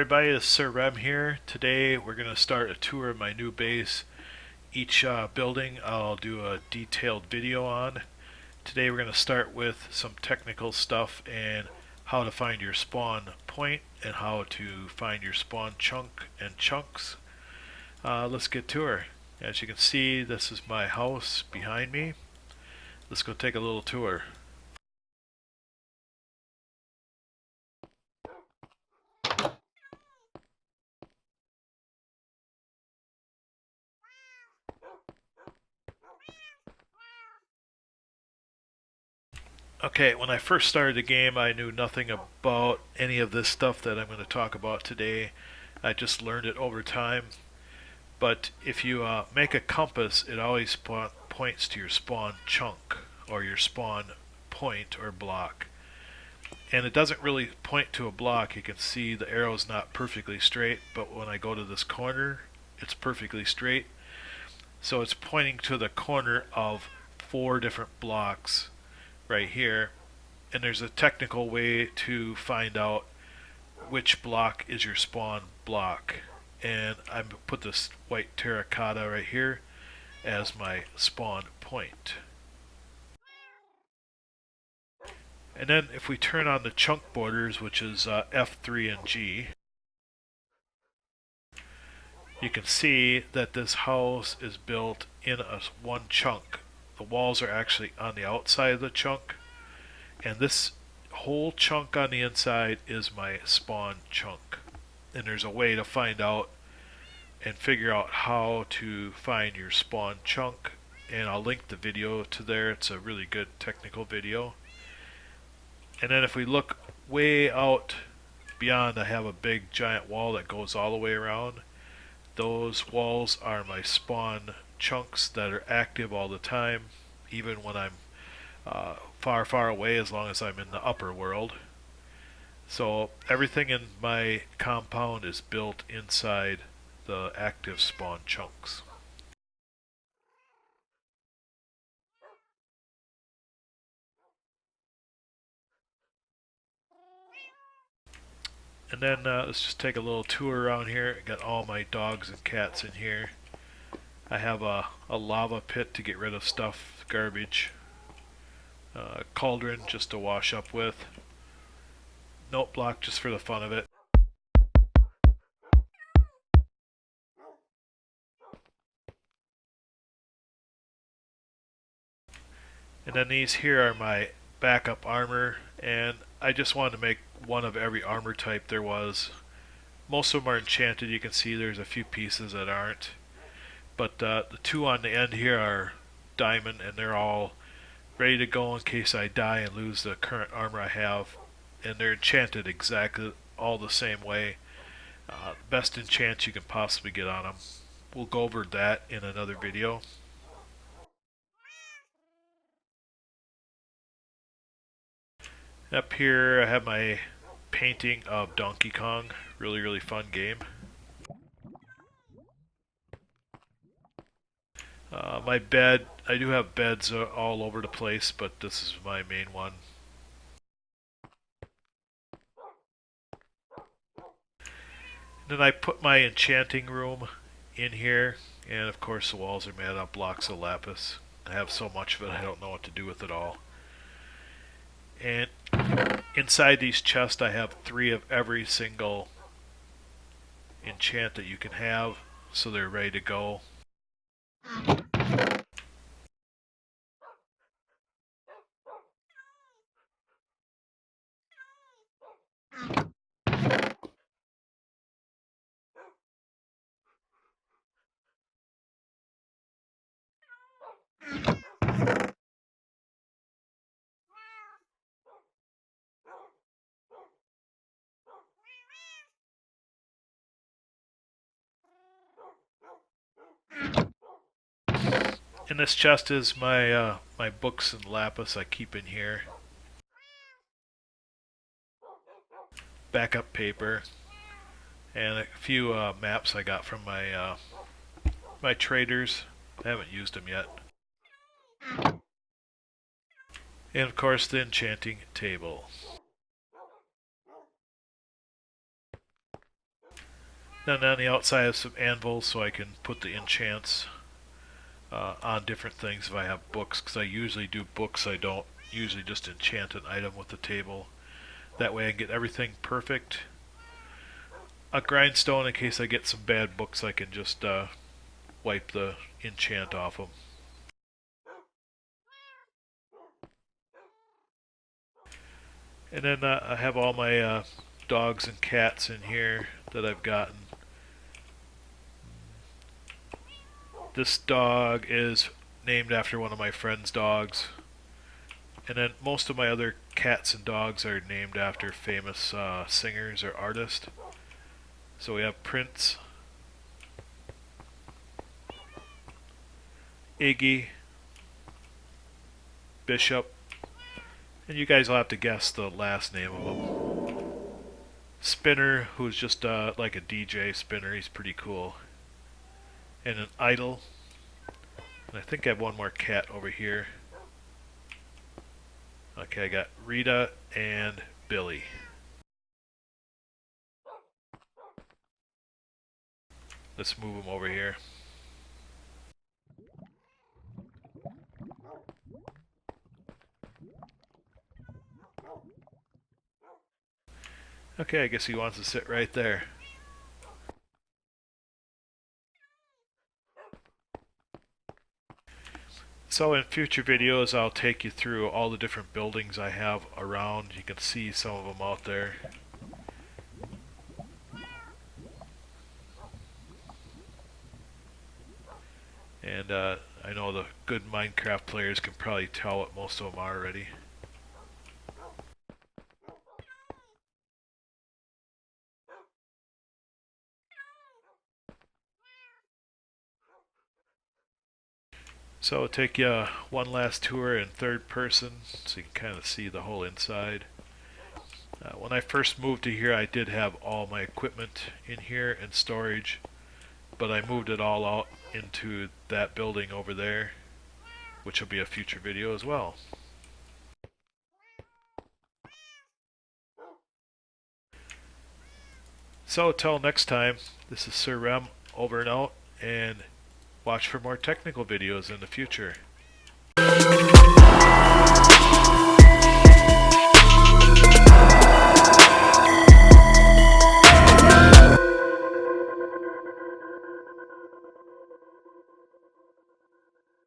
everybody, this is Sir Rem here. Today we're going to start a tour of my new base. Each building I'll do a detailed video on. Today we're going to start with some technical stuff and how to find your spawn point and how to find your spawn chunk and chunks. Let's get to her. As you can see, this is my house behind me. Let's go take a little tour. Okay, when I first started the game, I knew nothing about any of this stuff that I'm going to talk about today. I just learned it over time. But if you make a compass, it always points to your spawn chunk or your spawn point or block. And it doesn't really point to a block. You can see the arrow's not perfectly straight, but when I go to this corner, it's perfectly straight. So it's pointing to the corner of 4 different blocks right here, and there's a technical way to find out which block is your spawn block, and I put this white terracotta right here as my spawn point. And then if we turn on the chunk borders, which is F3 and G, you can see that this house is built in one chunk. The walls are actually on the outside of the chunk, and this whole chunk on the inside is my spawn chunk. And there's a way to find out and figure out how to find your spawn chunk, and I'll link the video to there. It's a really good technical video. And then if we look way out beyond, I have a big giant wall that goes all the way around. Those walls are my spawn chunks that are active all the time, even when I'm far away, as long as I'm in the upper world. So everything in my compound is built inside the active spawn chunks. And then let's just take a little tour around here. I got all my dogs and cats in here. I have a lava pit to get rid of stuff, garbage. Cauldron just to wash up with. Note block just for the fun of it. And then these here are my backup armor, and I just wanted to make one of every armor type there was. Most of them are enchanted. You can see there's a few pieces that aren't. But the 2 on the end here are diamond, and they're all ready to go in case I die and lose the current armor I have. And they're enchanted exactly all the same way. Best enchants you can possibly get on them. We'll go over that in another video. Up here I have my painting of Donkey Kong. Really fun game. My bed, I do have beds all over the place, but this is my main one. And then I put my enchanting room in here, and of course the walls are made out of blocks of lapis. I have so much of it I don't know what to do with it all. And inside these chests I have 3 of every single enchant that you can have, so they're ready to go. And this chest is my my books and lapis I keep in here. Backup paper, and a few maps I got from my my traders. I haven't used them yet. And of course the enchanting table. Then on the outside I have some anvils so I can put the enchants on different things if I have books, because I usually do books. I don't usually just enchant an item with the table. That way I can get everything perfect. A grindstone in case I get some bad books, I can just wipe the enchant off them. And then I have all my dogs and cats in here that I've gotten. This dog is named after one of my friend's dogs. And then most of my other cats and dogs are named after famous singers or artists. So we have Prince, Iggy, Bishop, and you guys will have to guess the last name of him. Spinner, who's just like a DJ spinner, he's pretty cool. And an idol. And I think I have one more cat over here. Okay, I got Rita and Billy. Let's move them over here. Okay, I guess he wants to sit right there. So in future videos I'll take you through all the different buildings I have around. You can see some of them out there. And I know the good Minecraft players can probably tell what most of them are already. So I'll take you one last tour in third person so you can kind of see the whole inside. When I first moved to here I did have all my equipment in here and storage, but I moved it all out into that building over there, which will be a future video as well. So till next time, this is Sir Rem over and out, and watch for more technical videos in the future.